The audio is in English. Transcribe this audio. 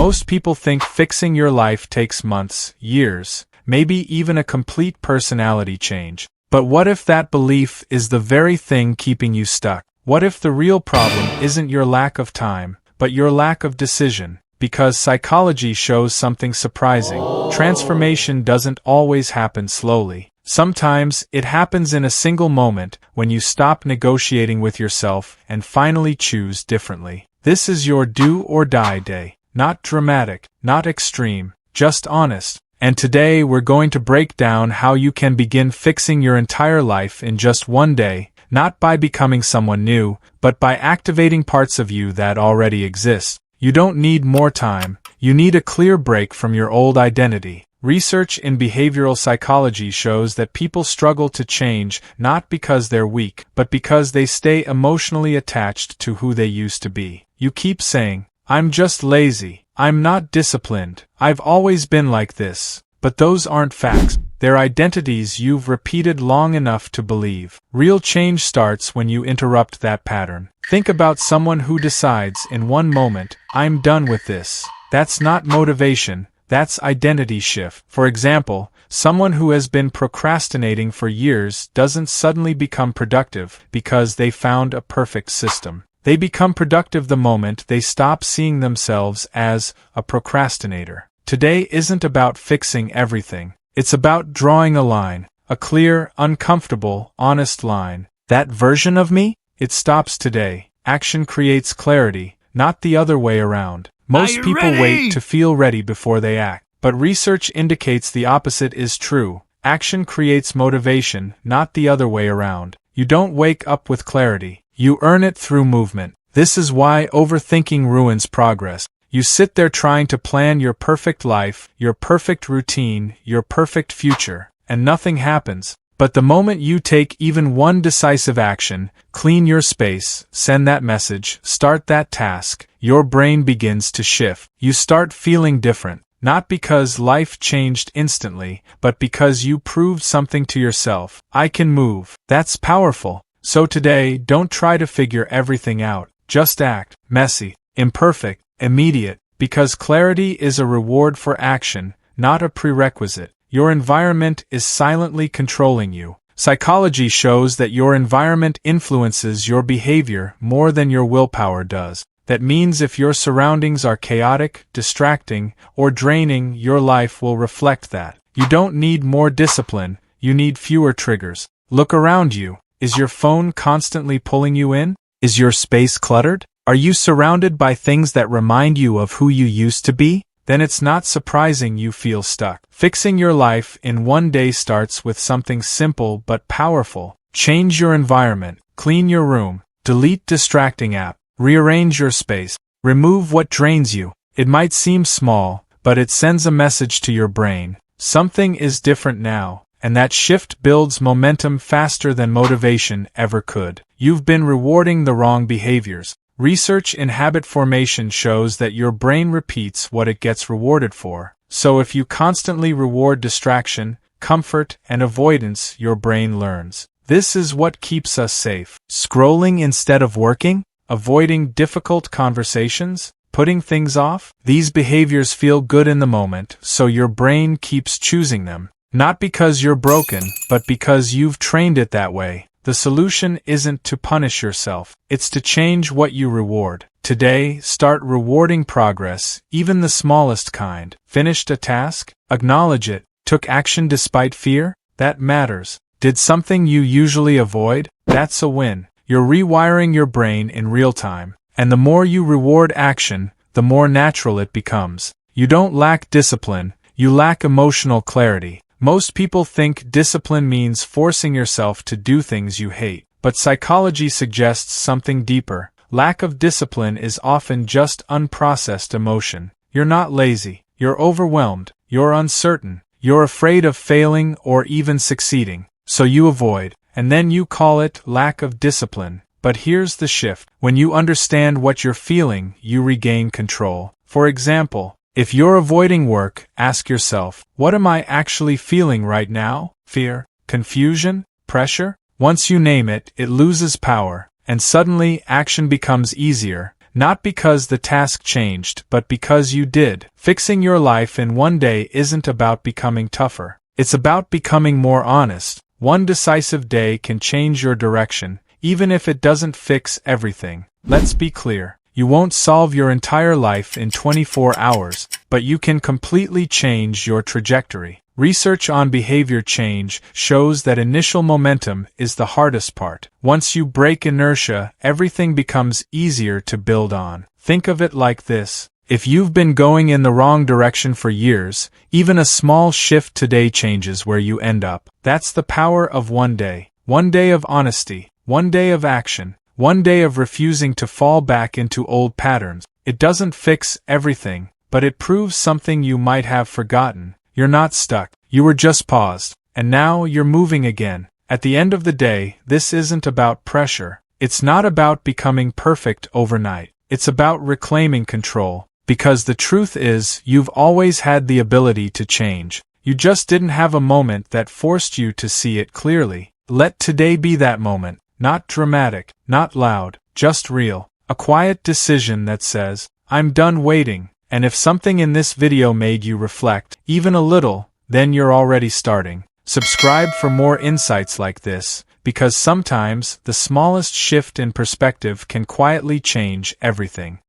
Most people think fixing your life takes months, years, maybe even a complete personality change. But what if that belief is the very thing keeping you stuck? What if the real problem isn't your lack of time, but your lack of decision? Because psychology shows something surprising. Transformation doesn't always happen slowly. Sometimes it happens in a single moment when you stop negotiating with yourself and finally choose differently. This is your do or die day. Not dramatic, not extreme, just honest. And today we're going to break down how you can begin fixing your entire life in just one day, not by becoming someone new, but by activating parts of you that already exist. You don't need more time, you need a clear break from your old identity. Research in behavioral psychology shows that people struggle to change not because they're weak, but because they stay emotionally attached to who they used to be. You keep saying, "I'm just lazy, I'm not disciplined, I've always been like this." But those aren't facts, they're identities you've repeated long enough to believe. Real change starts when you interrupt that pattern. Think about someone who decides in one moment, "I'm done with this." That's not motivation. That's identity shift. For example, someone who has been procrastinating for years doesn't suddenly become productive because they found a perfect system. They become productive the moment they stop seeing themselves as a procrastinator. Today isn't about fixing everything. It's about drawing a line, a clear, uncomfortable, honest line. That version of me? It stops today. Action creates clarity, not the other way around. Most people wait to feel ready before they act, but research indicates the opposite is true. Action creates motivation, not the other way around. You don't wake up with clarity, you earn it through movement. This is why overthinking ruins progress. You sit there trying to plan your perfect life, your perfect routine, your perfect future, and nothing happens. But the moment you take even one decisive action, clean your space, send that message, start that task, your brain begins to shift. You start feeling different, not because life changed instantly, but because you proved something to yourself. I can move. That's powerful. So today, don't try to figure everything out. Just act. Messy, imperfect, immediate, because clarity is a reward for action, not a prerequisite. Your environment is silently controlling you. Psychology shows that your environment influences your behavior more than your willpower does. That means if your surroundings are chaotic, distracting, or draining, your life will reflect that. You don't need more discipline, you need fewer triggers. Look around you. Is your phone constantly pulling you in? Is your space cluttered? Are you surrounded by things that remind you of who you used to be? Then it's not surprising you feel stuck. Fixing your life in one day starts with something simple but powerful. Change your environment, clean your room, delete distracting apps, rearrange your space, remove what drains you. It might seem small, but it sends a message to your brain. Something is different now, and that shift builds momentum faster than motivation ever could. You've been rewarding the wrong behaviors. Research in habit formation shows that your brain repeats what it gets rewarded for. So if you constantly reward distraction, comfort, and avoidance, your brain learns. This is what keeps us safe. Scrolling instead of working? Avoiding difficult conversations? Putting things off? These behaviors feel good in the moment, so your brain keeps choosing them. Not because you're broken, but because you've trained it that way. The solution isn't to punish yourself, it's to change what you reward. Today, start rewarding progress, even the smallest kind. Finished a task? Acknowledge it. Took action despite fear? That matters. Did something you usually avoid? That's a win. You're rewiring your brain in real time. And the more you reward action, the more natural it becomes. You don't lack discipline, you lack emotional clarity. Most people think discipline means forcing yourself to do things you hate, but psychology suggests something deeper. Lack of discipline is often just unprocessed emotion. You're not lazy, you're overwhelmed, you're uncertain, you're afraid of failing or even succeeding, so you avoid, and then you call it lack of discipline. But here's the shift. When you understand what you're feeling, you regain control. For example, if you're avoiding work, ask yourself, what am I actually feeling right now? Fear? Confusion? Pressure? Once you name it, it loses power, and suddenly action becomes easier, not because the task changed, but because you did. Fixing your life in one day isn't about becoming tougher. It's about becoming more honest. One decisive day can change your direction, even if it doesn't fix everything. Let's be clear. You won't solve your entire life in 24 hours, but you can completely change your trajectory. Research on behavior change shows that initial momentum is the hardest part. Once you break inertia, everything becomes easier to build on. Think of it like this. If you've been going in the wrong direction for years, even a small shift today changes where you end up. That's the power of one day. One day of honesty. One day of action. One day of refusing to fall back into old patterns. It doesn't fix everything, but it proves something you might have forgotten. You're not stuck. You were just paused. And now you're moving again. At the end of the day, this isn't about pressure. It's not about becoming perfect overnight. It's about reclaiming control. Because the truth is, you've always had the ability to change. You just didn't have a moment that forced you to see it clearly. Let today be that moment. Not dramatic, not loud, just real. A quiet decision that says, I'm done waiting. And if something in this video made you reflect, even a little, then you're already starting. Subscribe for more insights like this, because sometimes the smallest shift in perspective can quietly change everything.